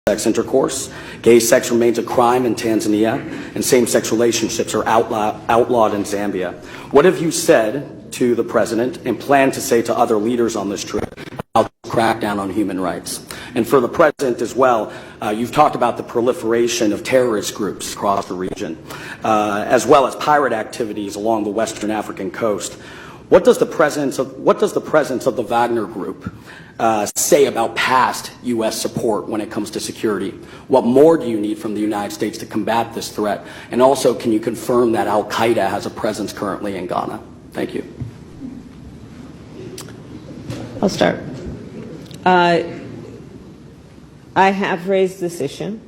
sex intercourse. Gay sex remains a crime in Tanzania, and same-sex relationships are outlawed in Zambia. What have you said to the president and plan to say to other leaders on this trip about the crackdown on human rights? And for the president as well, you've talked about the proliferation of terrorist groups across the region, as well as pirate activities along the Western African coast. What does the presence of the Wagner Group say about past U.S. support when it comes to security? What more do you need from the United States to combat this threat? And also, can you confirm that Al-Qaeda has a presence currently in Ghana? Thank you. I'll start. I have raised this issue,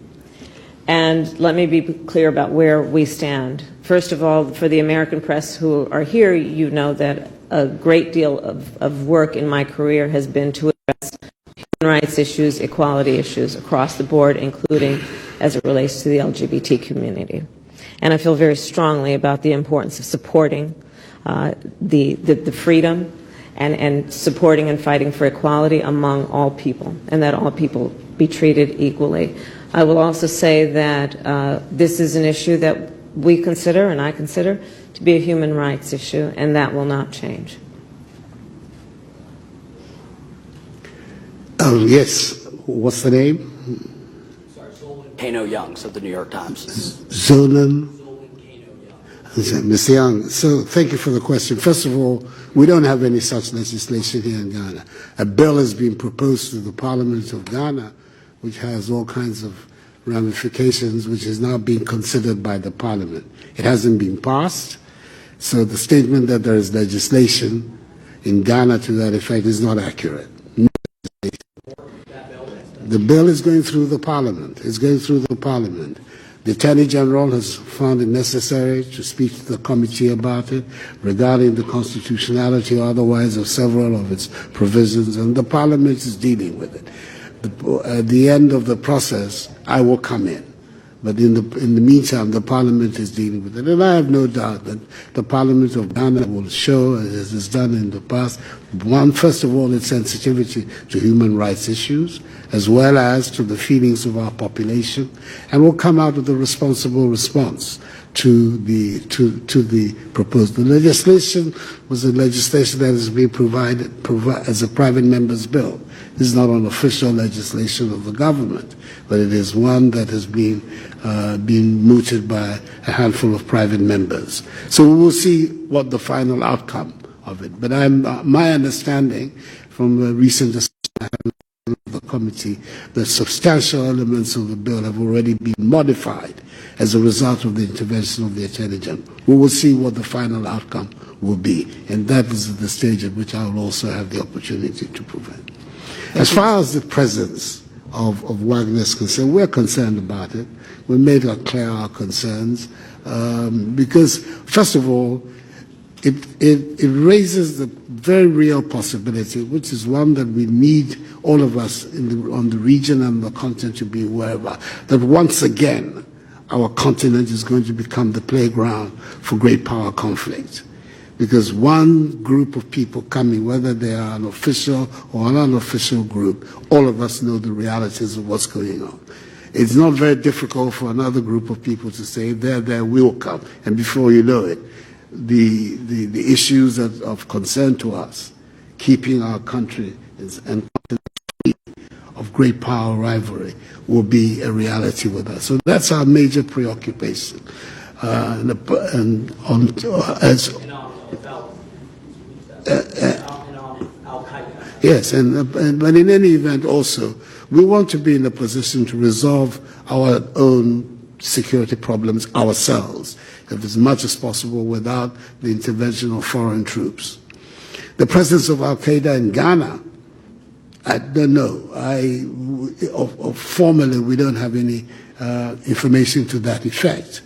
and let me be clear about where we stand. First of all, for the American press who are here, you know that a great deal of work in my career has been to address human rights issues, equality issues across the board, including as it relates to the LGBT community. And I feel very strongly about the importance of supporting the freedom and supporting and fighting for equality among all people, and that all people be treated equally. I will also say that this is an issue that we consider, and I consider, to be a human rights issue, and that will not change. Yes. What's the name? Sorry, Zolan Kano Youngs of the New York Times. Zolan Mr. Young, so thank you for the question. First of all, we don't have any such legislation here in Ghana. A bill has been proposed to the Parliament of Ghana, which has all kinds of ramifications, which is now being considered by the Parliament. It hasn't been passed, so the statement that there is legislation in Ghana to that effect is not accurate. The bill is going through the Parliament. It's going through the Parliament. The Attorney General has found it necessary to speak to the committee about it regarding the constitutionality or otherwise of several of its provisions, and the Parliament is dealing with it. At the end of the process, I will come in. But in the meantime, the Parliament is dealing with it. And I have no doubt that the Parliament of Ghana will show, as it has done in the past, first of all, its sensitivity to human rights issues, as well as to the feelings of our population, and will come out with a responsible response to the proposed. The legislation was a legislation that has been provided as a private member's bill. This is not an official legislation of the government, but it is one that has been mooted by a handful of private members. So we will see what the final outcome of it. But my understanding from the recent discussion I had with the committee, that substantial elements of the bill have already been modified as a result of the intervention of the Attorney General. We will see what the final outcome will be, and that is the stage at which I will also have the opportunity to prevent. As far as the presence of Wagner is concerned, we're concerned about it. We made clear our concerns because, first of all, it raises the very real possibility, which is one that we need all of us on the region and the continent to be aware of, that once again our continent is going to become the playground for great power conflict. Because one group of people coming, whether they are an official or an unofficial group, all of us know the realities of what's going on. It's not very difficult for another group of people to say, there will come. And before you know it, the issues of concern to us, keeping our country and free of great power rivalry, will be a reality with us. So that's our major preoccupation. Yes, but in any event also, we want to be in a position to resolve our own security problems ourselves, as much as possible without the intervention of foreign troops. The presence of Al-Qaeda in Ghana, I don't know. Formally, we don't have any information to that effect.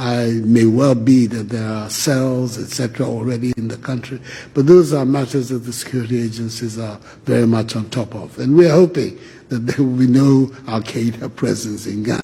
It may well be that there are cells, etc., already in the country, but those are matters that the security agencies are very much on top of. And we're hoping that there will be no Al-Qaeda presence in Ghana.